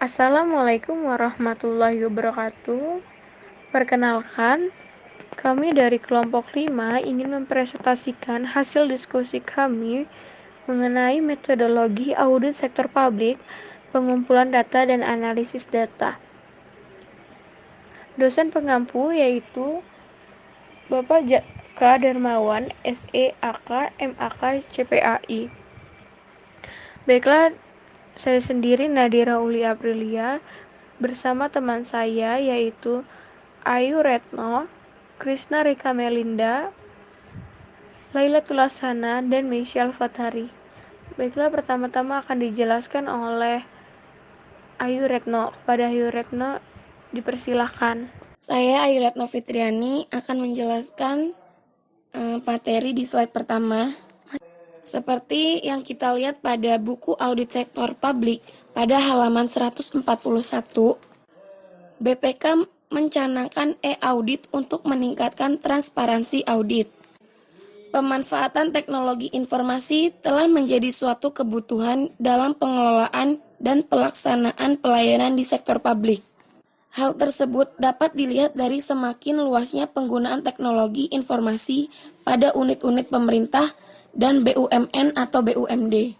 Assalamualaikum warahmatullahi wabarakatuh. Perkenalkan, kami dari kelompok 5 ingin mempresentasikan hasil diskusi kami mengenai metodologi audit sektor publik, pengumpulan data dan analisis data. Dosen pengampu yaitu Bapak Jaka Darmawan, SEAK, MAK, CPAI. Baiklah, saya sendiri Nadira Uli Aprilia bersama teman saya yaitu Ayu Retno, Krisna Rika Melinda, Laila Tulasana, dan Michelle Fathari. Baiklah, pertama-tama akan dijelaskan oleh Ayu Retno. Kepada Ayu Retno dipersilahkan. Saya Ayu Retno Fitriani akan menjelaskan materi di slide pertama. Seperti yang kita lihat pada buku audit sektor publik pada halaman 141, BPK mencanangkan e-audit untuk meningkatkan transparansi audit. Pemanfaatan teknologi informasi telah menjadi suatu kebutuhan dalam pengelolaan dan pelaksanaan pelayanan di sektor publik. Hal tersebut dapat dilihat dari semakin luasnya penggunaan teknologi informasi pada unit-unit pemerintah dan BUMN atau BUMD.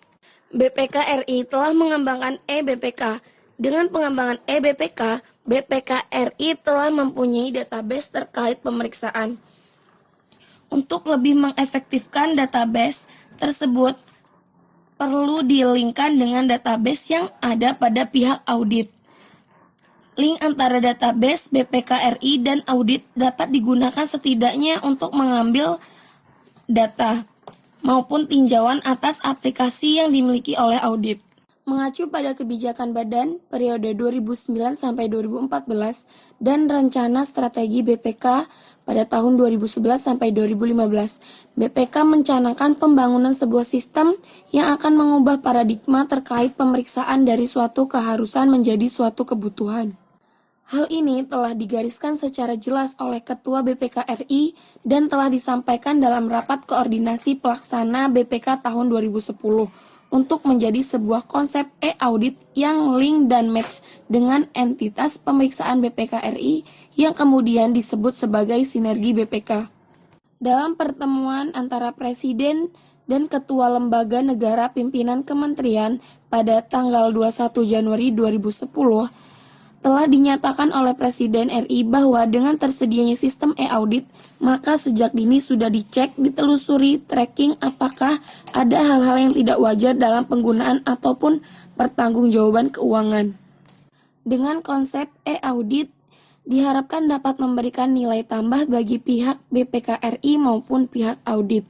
BPK RI telah mengembangkan e-BPK. Dengan pengembangan e-BPK, BPK RI telah mempunyai database terkait pemeriksaan. Untuk lebih mengefektifkan database tersebut, perlu dilingkan dengan database yang ada pada pihak audit. Link antara database BPK RI dan audit dapat digunakan setidaknya untuk mengambil data maupun tinjauan atas aplikasi yang dimiliki oleh audit. Mengacu pada kebijakan Badan periode 2009 sampai 2014 dan rencana strategi BPK pada tahun 2011 sampai 2015, BPK mencanangkan pembangunan sebuah sistem yang akan mengubah paradigma terkait pemeriksaan dari suatu keharusan menjadi suatu kebutuhan. Hal ini telah digariskan secara jelas oleh Ketua BPK RI dan telah disampaikan dalam rapat koordinasi pelaksana BPK tahun 2010 untuk menjadi sebuah konsep e-audit yang link dan match dengan entitas pemeriksaan BPK RI yang kemudian disebut sebagai sinergi BPK. Dalam pertemuan antara Presiden dan Ketua Lembaga Negara Pimpinan Kementerian pada tanggal 21 Januari 2010, telah dinyatakan oleh Presiden RI bahwa dengan tersedianya sistem e-audit, maka sejak dini sudah dicek, ditelusuri, tracking apakah ada hal-hal yang tidak wajar dalam penggunaan ataupun pertanggungjawaban keuangan. Dengan konsep e-audit, diharapkan dapat memberikan nilai tambah bagi pihak BPK RI maupun pihak audit.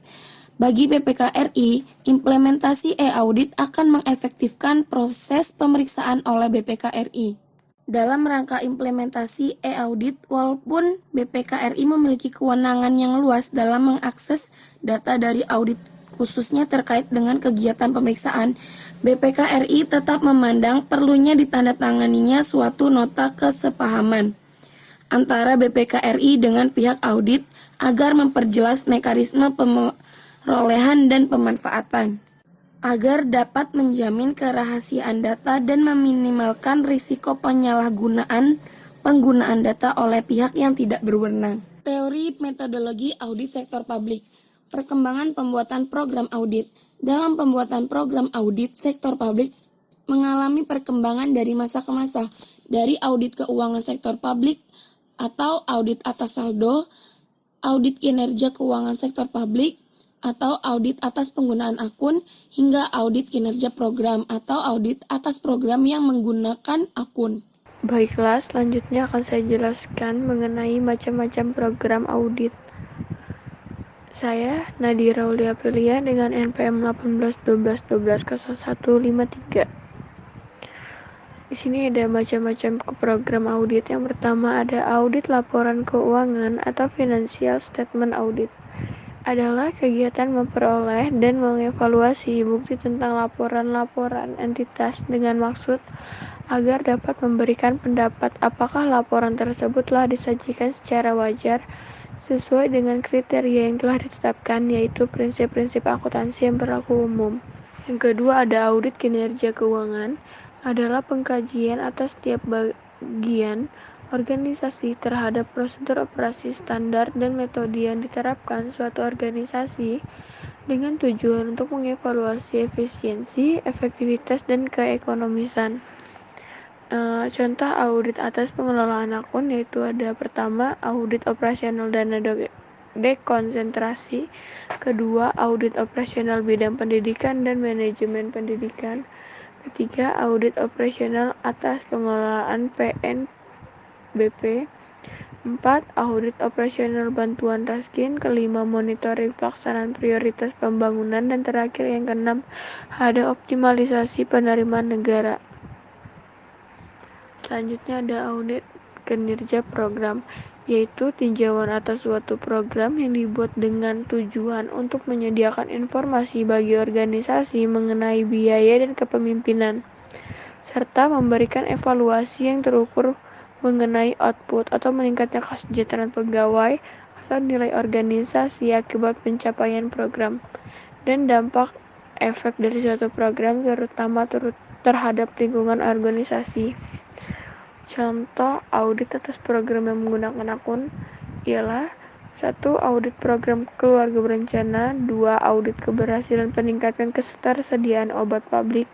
Bagi BPK RI, implementasi e-audit akan mengefektifkan proses pemeriksaan oleh BPK RI. Dalam rangka implementasi e-audit, walaupun BPK RI memiliki kewenangan yang luas dalam mengakses data dari audit khususnya terkait dengan kegiatan pemeriksaan, BPK RI tetap memandang perlunya ditandatanganinya suatu nota kesepahaman antara BPK RI dengan pihak audit agar memperjelas mekanisme perolehan dan pemanfaatan, agar dapat menjamin kerahasiaan data dan meminimalkan risiko penggunaan data oleh pihak yang tidak berwenang. Teori metodologi audit sektor publik. Perkembangan pembuatan program audit. Dalam pembuatan program audit sektor publik mengalami perkembangan dari masa ke masa, dari audit keuangan sektor publik atau audit atas saldo, audit kinerja keuangan sektor publik, atau audit atas penggunaan akun, hingga audit kinerja program atau audit atas program yang menggunakan akun. Baiklah, selanjutnya akan saya jelaskan mengenai macam-macam program audit. Saya Nadira Uli Aprilia dengan NPM 1812120153. Di sini ada macam-macam program audit. Yang pertama ada audit laporan keuangan atau financial statement audit. Adalah kegiatan memperoleh dan mengevaluasi bukti tentang laporan-laporan entitas dengan maksud agar dapat memberikan pendapat apakah laporan tersebut telah disajikan secara wajar sesuai dengan kriteria yang telah ditetapkan, yaitu prinsip-prinsip akuntansi yang berlaku umum. Yang kedua ada audit kinerja keuangan adalah pengkajian atas setiap bagian organisasi terhadap prosedur operasi standar dan metode yang diterapkan suatu organisasi dengan tujuan untuk mengevaluasi efisiensi, efektivitas, dan keekonomisan. Contoh audit atas pengelolaan akun yaitu ada pertama audit operasional dana dekonsentrasi, kedua audit operasional bidang pendidikan dan manajemen pendidikan, ketiga audit operasional atas pengelolaan PNBP, empat audit operasional bantuan raskin, kelima monitoring pelaksanaan prioritas pembangunan, dan terakhir yang keenam ada optimalisasi penerimaan negara. Selanjutnya ada audit kinerja program, yaitu tinjauan atas suatu program yang dibuat dengan tujuan untuk menyediakan informasi bagi organisasi mengenai biaya dan kepemimpinan, serta memberikan evaluasi yang terukur mengenai output atau meningkatnya kesejahteraan pegawai atau nilai organisasi akibat pencapaian program, dan dampak efek dari suatu program terutama terhadap lingkungan organisasi. Contoh audit atas program yang menggunakan akun ialah 1. Audit program keluarga berencana, 2. Audit keberhasilan peningkatan ketersediaan obat publik,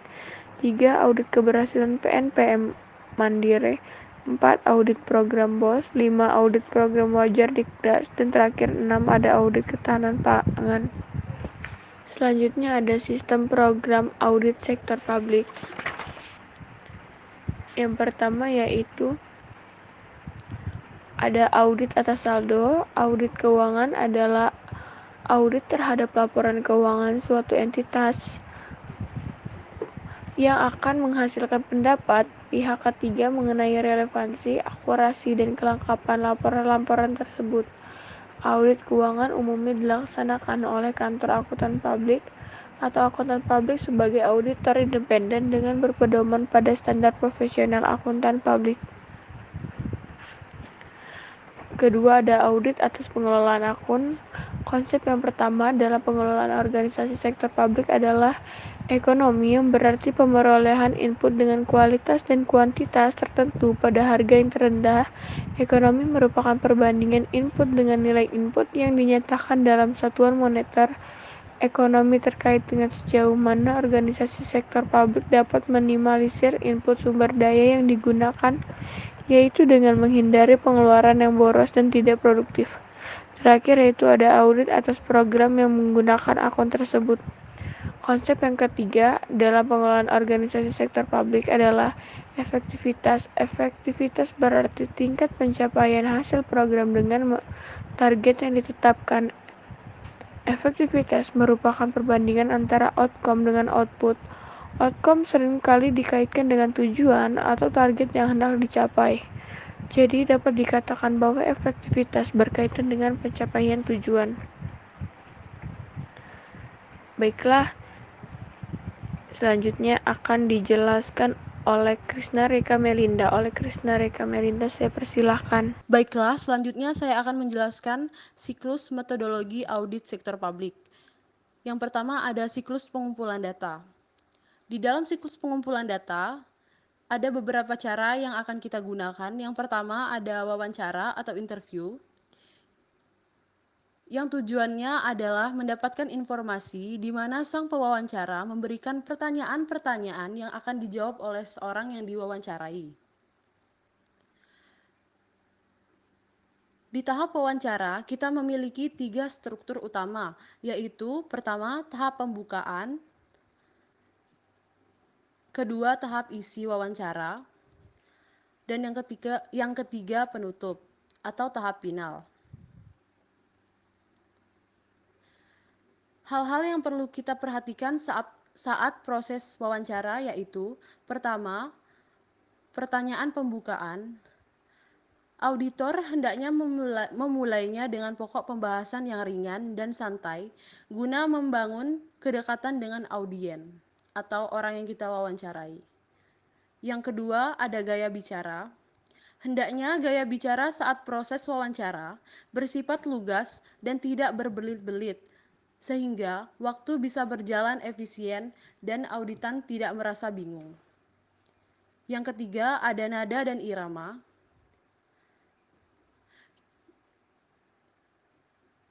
3. Audit keberhasilan PNPM Mandiri, 4. Audit program BOS, 5. Audit program wajar Dikdas, dan terakhir 6. Ada audit ketahanan pangan. Selanjutnya ada sistem program audit sektor publik. Yang pertama yaitu ada audit atas saldo. Audit keuangan adalah audit terhadap laporan keuangan suatu entitas yang akan menghasilkan pendapat pihak ketiga mengenai relevansi, akurasi, dan kelengkapan laporan-laporan tersebut. Audit keuangan umumnya dilaksanakan oleh kantor akuntan publik atau akuntan publik sebagai auditor independen dengan berpedoman pada standar profesional akuntan publik. Kedua ada audit atas pengelolaan akun. Konsep yang pertama dalam pengelolaan organisasi sektor publik adalah ekonomi, yang berarti pemerolehan input dengan kualitas dan kuantitas tertentu pada harga yang terendah. Ekonomi merupakan perbandingan input dengan nilai input yang dinyatakan dalam satuan moneter. Ekonomi terkait dengan sejauh mana organisasi sektor publik dapat minimalisir input sumber daya yang digunakan, yaitu dengan menghindari pengeluaran yang boros dan tidak produktif. Terakhir yaitu ada audit atas program yang menggunakan akun tersebut. Konsep yang ketiga dalam pengelolaan organisasi sektor publik adalah efektivitas. Efektivitas berarti tingkat pencapaian hasil program dengan target yang ditetapkan. Efektivitas merupakan perbandingan antara outcome dengan output. Outcome seringkali dikaitkan dengan tujuan atau target yang hendak dicapai. Jadi dapat dikatakan bahwa efektivitas berkaitan dengan pencapaian tujuan. Baiklah, selanjutnya akan dijelaskan oleh Krisna Reka Melinda. Saya persilahkan. Baiklah, selanjutnya saya akan menjelaskan siklus metodologi audit sektor publik. Yang pertama ada siklus pengumpulan data. Di dalam siklus pengumpulan data, ada beberapa cara yang akan kita gunakan. Yang pertama ada wawancara atau interview, yang tujuannya adalah mendapatkan informasi di mana sang pewawancara memberikan pertanyaan-pertanyaan yang akan dijawab oleh seorang yang diwawancarai. Di tahap wawancara, kita memiliki 3 struktur utama, yaitu pertama tahap pembukaan, kedua tahap isi wawancara, dan yang ketiga penutup atau tahap final. Hal-hal yang perlu kita perhatikan saat proses wawancara yaitu pertama, pertanyaan pembukaan. Auditor hendaknya memulainya dengan pokok pembahasan yang ringan dan santai guna membangun kedekatan dengan audien atau orang yang kita wawancarai. Yang kedua, ada gaya bicara. Hendaknya gaya bicara saat proses wawancara bersifat lugas dan tidak berbelit-belit, sehingga waktu bisa berjalan efisien dan auditan tidak merasa bingung. Yang ketiga ada nada dan irama.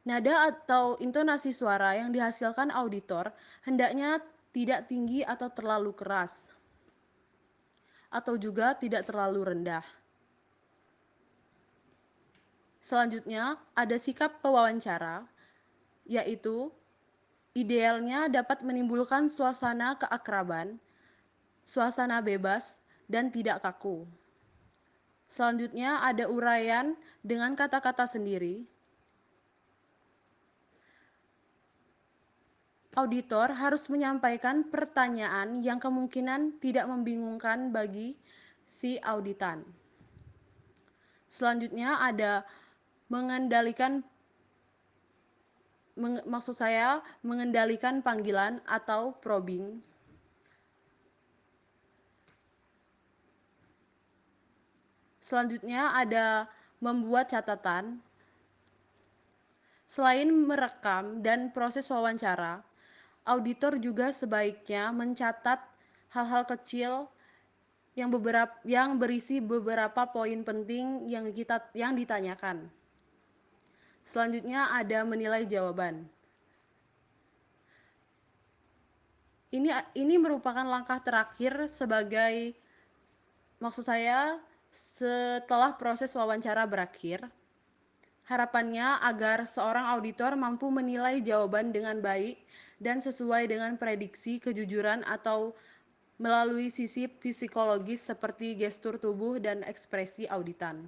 Nada atau intonasi suara yang dihasilkan auditor hendaknya tidak tinggi atau terlalu keras, atau juga tidak terlalu rendah. Selanjutnya, ada sikap pewawancara, yaitu idealnya dapat menimbulkan suasana keakraban, suasana bebas, dan tidak kaku. Selanjutnya, ada uraian dengan kata-kata sendiri. Auditor harus menyampaikan pertanyaan yang kemungkinan tidak membingungkan bagi si auditan. Selanjutnya ada mengendalikan panggilan atau probing. Selanjutnya ada membuat catatan. Selain merekam dan proses wawancara, auditor juga sebaiknya mencatat hal-hal kecil yang berisi beberapa poin penting yang ditanyakan. Selanjutnya ada menilai jawaban. Ini merupakan langkah terakhir setelah proses wawancara berakhir. Harapannya agar seorang auditor mampu menilai jawaban dengan baik dan sesuai dengan prediksi kejujuran atau melalui sisi psikologis seperti gestur tubuh dan ekspresi auditan.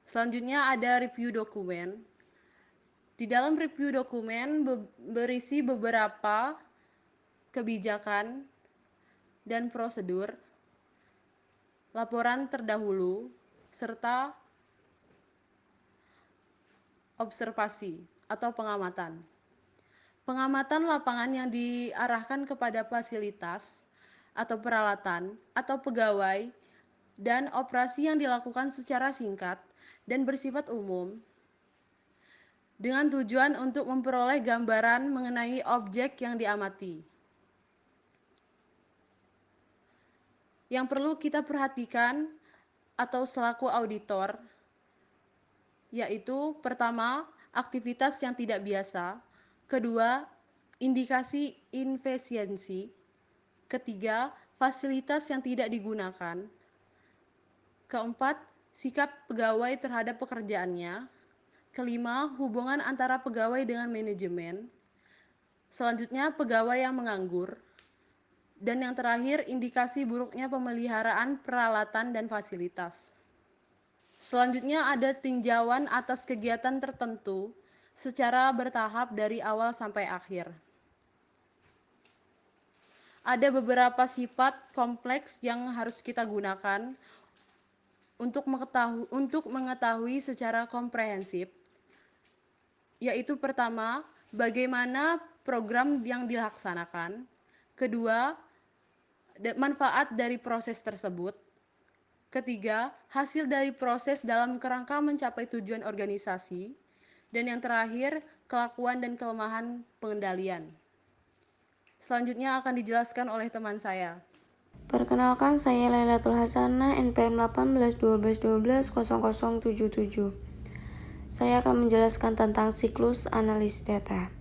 Selanjutnya ada review dokumen. Di dalam review dokumen berisi beberapa kebijakan dan prosedur, laporan terdahulu, serta observasi atau pengamatan. Pengamatan lapangan yang diarahkan kepada fasilitas atau peralatan atau pegawai dan operasi yang dilakukan secara singkat dan bersifat umum dengan tujuan untuk memperoleh gambaran mengenai objek yang diamati. Yang perlu kita perhatikan atau selaku auditor yaitu pertama, aktivitas yang tidak biasa, kedua, indikasi inefisiensi, ketiga, fasilitas yang tidak digunakan, keempat, sikap pegawai terhadap pekerjaannya, kelima, hubungan antara pegawai dengan manajemen, selanjutnya pegawai yang menganggur, dan yang terakhir indikasi buruknya pemeliharaan peralatan dan fasilitas. Selanjutnya ada tinjauan atas kegiatan tertentu secara bertahap dari awal sampai akhir. Ada beberapa sifat kompleks yang harus kita gunakan untuk mengetahui secara komprehensif, yaitu pertama, bagaimana program yang dilaksanakan, kedua, manfaat dari proses tersebut, ketiga, hasil dari proses dalam kerangka mencapai tujuan organisasi, dan yang terakhir, kelakuan dan kelemahan pengendalian. Selanjutnya akan dijelaskan oleh teman saya. Perkenalkan, saya Lailatul Hasanah, NPM 1812120077. Saya akan menjelaskan tentang siklus analis data.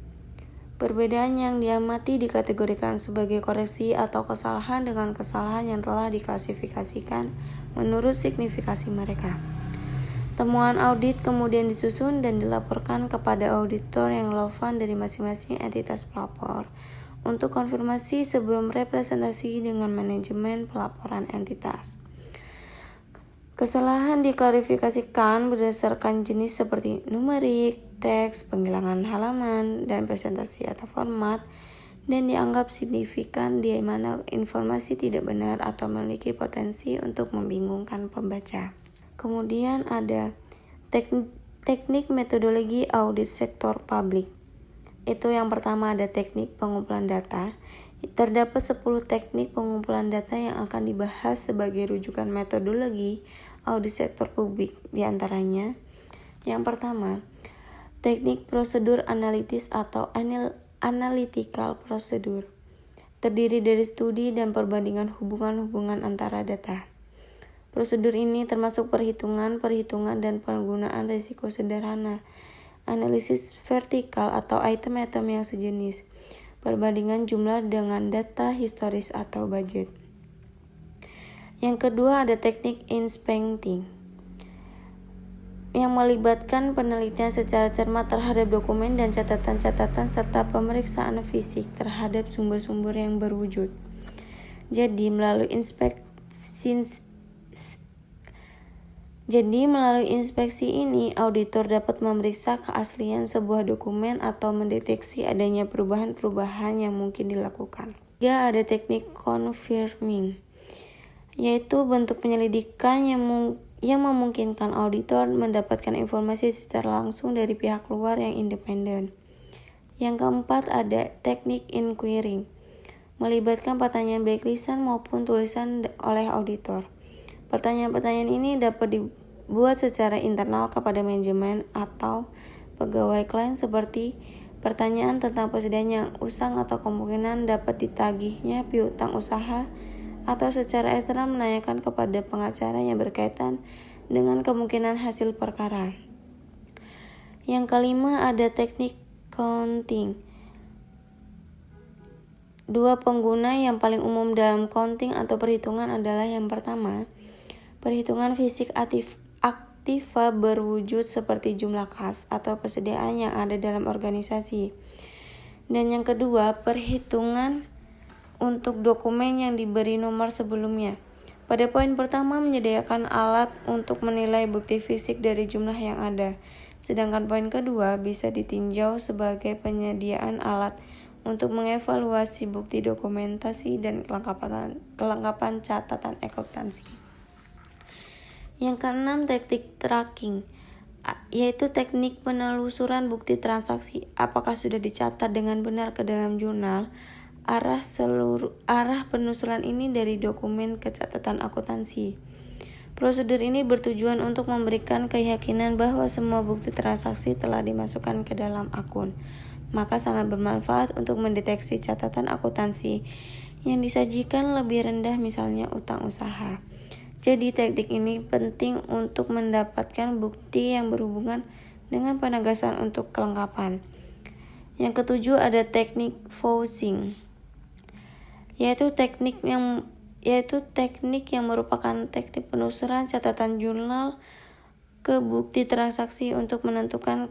Perbedaan yang diamati dikategorikan sebagai koreksi atau kesalahan dengan kesalahan yang telah diklasifikasikan menurut signifikasi mereka. Temuan audit kemudian disusun dan dilaporkan kepada auditor yang relevan dari masing-masing entitas pelapor untuk konfirmasi sebelum representasi dengan manajemen pelaporan entitas. Kesalahan diklarifikasikan berdasarkan jenis seperti numerik, teks, penghilangan halaman, dan presentasi atau format, dan dianggap signifikan di mana informasi tidak benar atau memiliki potensi untuk membingungkan pembaca. Kemudian ada teknik metodologi audit sektor publik. Itu yang pertama ada teknik pengumpulan data. Terdapat 10 teknik pengumpulan data yang akan dibahas sebagai rujukan metodologi audit sektor publik. Di antaranya, yang pertama, teknik prosedur analitis atau analytical procedure. terdiri dari studi dan perbandingan hubungan-hubungan antara data. Prosedur ini termasuk perhitungan, dan penggunaan risiko sederhana, analisis vertikal atau item-item yang sejenis, perbandingan jumlah dengan data historis atau budget. Yang kedua ada teknik inspecting, yang melibatkan penelitian secara cermat terhadap dokumen dan catatan-catatan serta pemeriksaan fisik terhadap sumber-sumber yang berwujud. Jadi melalui inspeksi ini, auditor dapat memeriksa keaslian sebuah dokumen atau mendeteksi adanya perubahan-perubahan yang mungkin dilakukan. Tiga, ada teknik confirming, yaitu bentuk penyelidikan yang memungkinkan auditor mendapatkan informasi secara langsung dari pihak luar yang independen. Yang keempat ada teknik inquiring, melibatkan pertanyaan baik lisan maupun tulisan oleh auditor. Pertanyaan-pertanyaan ini dapat dibuat secara internal kepada manajemen atau pegawai klien seperti pertanyaan tentang persediaan yang usang atau kemungkinan dapat ditagihnya piutang usaha, atau secara eksternal menanyakan kepada pengacara yang berkaitan dengan kemungkinan hasil perkara. Yang kelima ada teknik counting. Dua pengguna yang paling umum dalam counting atau perhitungan adalah yang pertama, perhitungan fisik aktiva berwujud seperti jumlah kas atau persediaan yang ada dalam organisasi. Dan yang kedua, perhitungan untuk dokumen yang diberi nomor sebelumnya. Pada poin pertama menyediakan alat untuk menilai bukti fisik dari jumlah yang ada. Sedangkan poin kedua bisa ditinjau sebagai penyediaan alat untuk mengevaluasi bukti dokumentasi dan kelengkapan catatan akuntansi. Yang keenam, teknik tracking, yaitu teknik penelusuran bukti transaksi. Apakah sudah dicatat dengan benar ke dalam jurnal? Arah penelusuran ini dari dokumen ke catatan akuntansi. Prosedur ini bertujuan untuk memberikan keyakinan bahwa semua bukti transaksi telah dimasukkan ke dalam akun. Maka sangat bermanfaat untuk mendeteksi catatan akuntansi yang disajikan lebih rendah, misalnya utang usaha. Jadi teknik ini penting untuk mendapatkan bukti yang berhubungan dengan penegasan untuk kelengkapan. Yang ketujuh ada teknik vouching, yaitu teknik yang merupakan teknik penelusuran catatan jurnal ke bukti transaksi untuk menentukan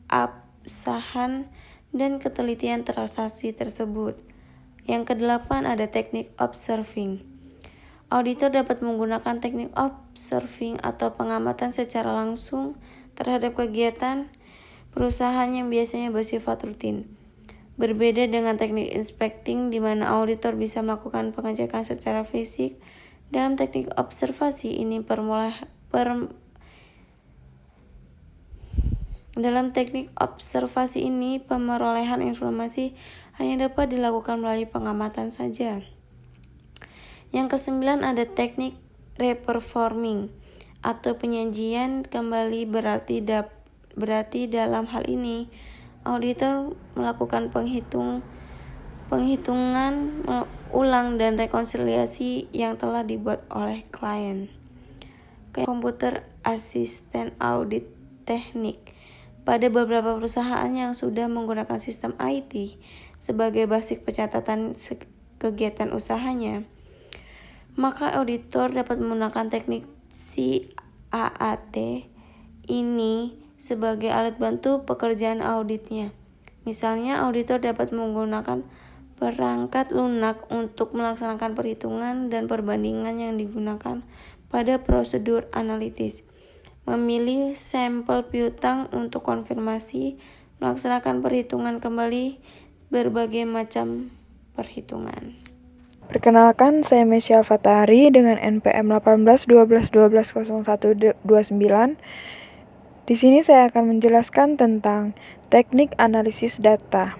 keabsahan dan ketelitian transaksi tersebut. Yang kedelapan ada teknik observing. Auditor dapat menggunakan teknik observing atau pengamatan secara langsung terhadap kegiatan perusahaan yang biasanya bersifat rutin. Berbeda dengan teknik inspecting di mana auditor bisa melakukan pengecekan secara fisik, dalam teknik observasi ini pemerolehan informasi hanya dapat dilakukan melalui pengamatan saja. Yang kesembilan ada teknik reperforming atau penyajian kembali, berarti dalam hal ini auditor melakukan penghitungan ulang dan rekonsiliasi yang telah dibuat oleh klien. Komputer Assisted Audit Teknik. Pada beberapa perusahaan yang sudah menggunakan sistem IT sebagai basis pencatatan kegiatan usahanya, maka auditor dapat menggunakan teknik CAAT ini sebagai alat bantu pekerjaan auditnya. Misalnya, auditor dapat menggunakan perangkat lunak untuk melaksanakan perhitungan dan perbandingan yang digunakan pada prosedur analitis, memilih sampel piutang untuk konfirmasi, melaksanakan perhitungan kembali, berbagai macam perhitungan. Perkenalkan, saya Mesya Fatahari dengan NPM 1812120129. Di sini saya akan menjelaskan tentang teknik analisis data.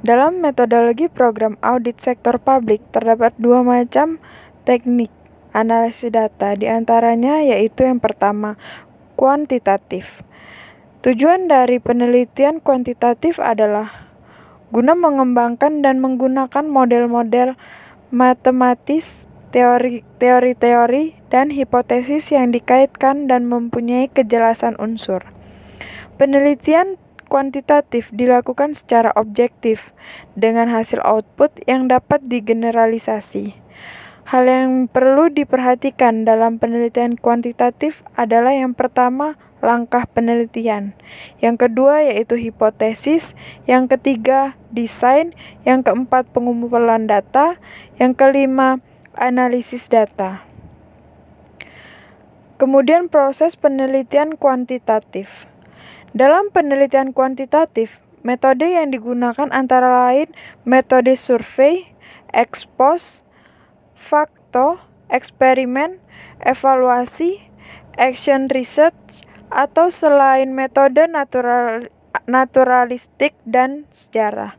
Dalam metodologi program audit sektor publik terdapat dua macam teknik analisis data, di antaranya yaitu yang pertama, kuantitatif. Tujuan dari penelitian kuantitatif adalah guna mengembangkan dan menggunakan model-model matematis, teori-teori, dan hipotesis yang dikaitkan dan mempunyai kejelasan unsur. Penelitian kuantitatif dilakukan secara objektif, dengan hasil output yang dapat digeneralisasi. Hal yang perlu diperhatikan dalam penelitian kuantitatif adalah yang pertama, langkah penelitian. Yang kedua yaitu hipotesis, yang ketiga desain, yang keempat pengumpulan data, yang kelima analisis data. Kemudian proses penelitian kuantitatif. Dalam penelitian kuantitatif, metode yang digunakan antara lain metode survei, ex post, fakto, eksperimen, evaluasi, action research, atau selain metode naturalistik dan sejarah.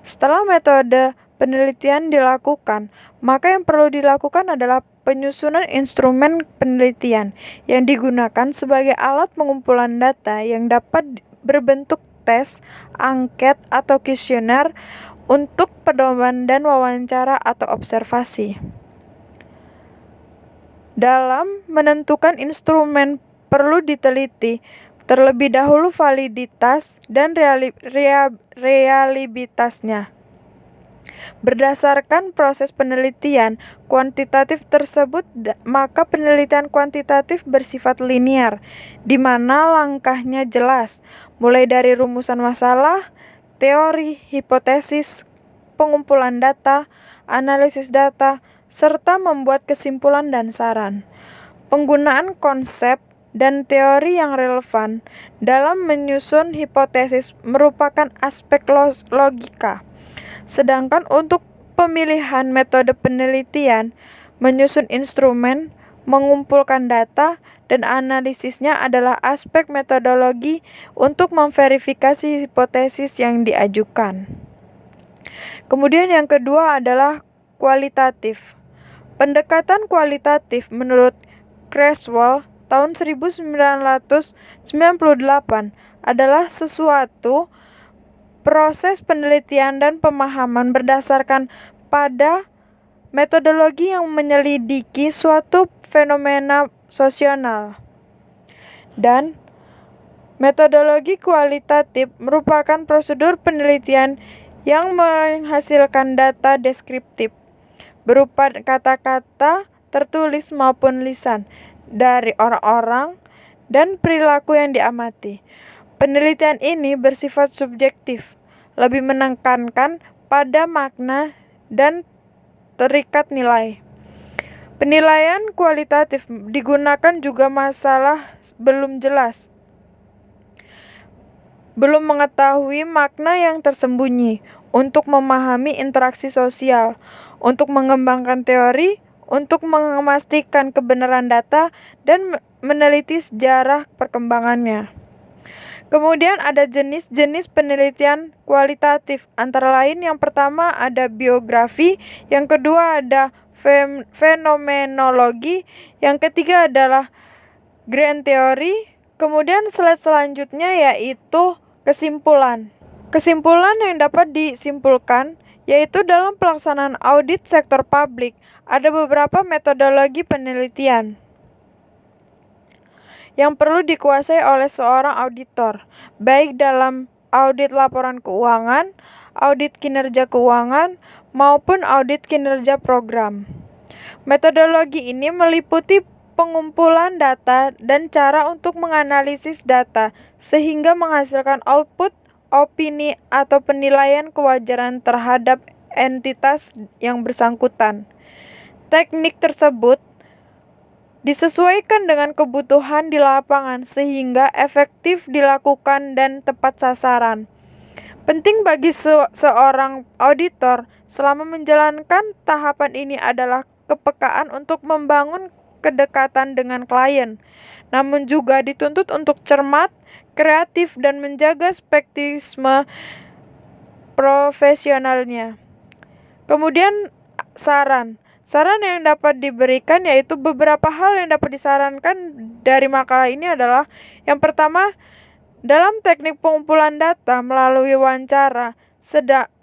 Setelah metode penelitian dilakukan, maka yang perlu dilakukan adalah penyusunan instrumen penelitian yang digunakan sebagai alat pengumpulan data yang dapat berbentuk tes, angket, atau kuesioner untuk pedoman dan wawancara atau observasi. Dalam menentukan instrumen perlu diteliti terlebih dahulu validitas dan reliabilitasnya. Berdasarkan proses penelitian kuantitatif tersebut, maka penelitian kuantitatif bersifat linear, di mana langkahnya jelas, mulai dari rumusan masalah, teori, hipotesis, pengumpulan data, analisis data, serta membuat kesimpulan dan saran. Penggunaan konsep dan teori yang relevan dalam menyusun hipotesis merupakan aspek logika. Sedangkan untuk pemilihan metode penelitian, menyusun instrumen, mengumpulkan data, dan analisisnya adalah aspek metodologi untuk memverifikasi hipotesis yang diajukan. Kemudian yang kedua adalah kualitatif. Pendekatan kualitatif menurut Creswell tahun 1998 adalah sesuatu proses penelitian dan pemahaman berdasarkan pada metodologi yang menyelidiki suatu fenomena sosional. Dan metodologi kualitatif merupakan prosedur penelitian yang menghasilkan data deskriptif berupa kata-kata tertulis maupun lisan dari orang-orang dan perilaku yang diamati. Penelitian ini bersifat subjektif, lebih menekankan pada makna dan terikat nilai. Penilaian kualitatif digunakan juga masalah belum jelas, belum mengetahui makna yang tersembunyi, untuk memahami interaksi sosial, untuk mengembangkan teori, untuk memastikan kebenaran data, dan meneliti sejarah perkembangannya. Kemudian ada jenis-jenis penelitian kualitatif, antara lain yang pertama ada biografi, yang kedua ada fenomenologi, yang ketiga adalah grand theory, kemudian slide selanjutnya yaitu kesimpulan. Kesimpulan yang dapat disimpulkan yaitu dalam pelaksanaan audit sektor publik ada beberapa metodologi penelitian yang perlu dikuasai oleh seorang auditor, baik dalam audit laporan keuangan, audit kinerja keuangan, maupun audit kinerja program. Metodologi ini meliputi pengumpulan data dan cara untuk menganalisis data sehingga menghasilkan output, opini, atau penilaian kewajaran terhadap entitas yang bersangkutan. Teknik tersebut disesuaikan dengan kebutuhan di lapangan sehingga efektif dilakukan dan tepat sasaran. Penting bagi seorang auditor selama menjalankan tahapan ini adalah kepekaan untuk membangun kedekatan dengan klien, namun juga dituntut untuk cermat, kreatif, dan menjaga skeptisisme profesionalnya. Kemudian saran yang dapat diberikan yaitu beberapa hal yang dapat disarankan dari makalah ini adalah yang pertama, dalam teknik pengumpulan data melalui wawancara,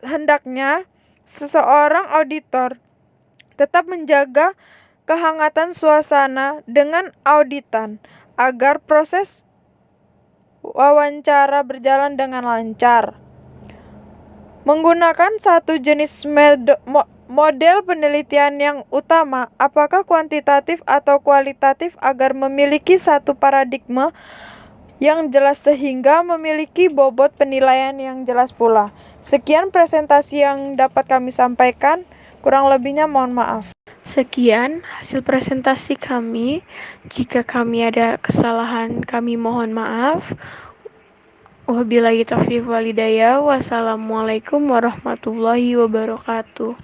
Hendaknya seseorang auditor tetap menjaga kehangatan suasana dengan auditan agar proses wawancara berjalan dengan lancar. Menggunakan satu jenis model penelitian yang utama, apakah kuantitatif atau kualitatif, agar memiliki satu paradigma yang jelas sehingga memiliki bobot penilaian yang jelas pula. Sekian presentasi yang dapat kami sampaikan, kurang lebihnya mohon maaf. Sekian hasil presentasi kami. Jika kami ada kesalahan, kami mohon maaf. Wabillahi taufiq walhidayah. Wassalamualaikum warahmatullahi wabarakatuh.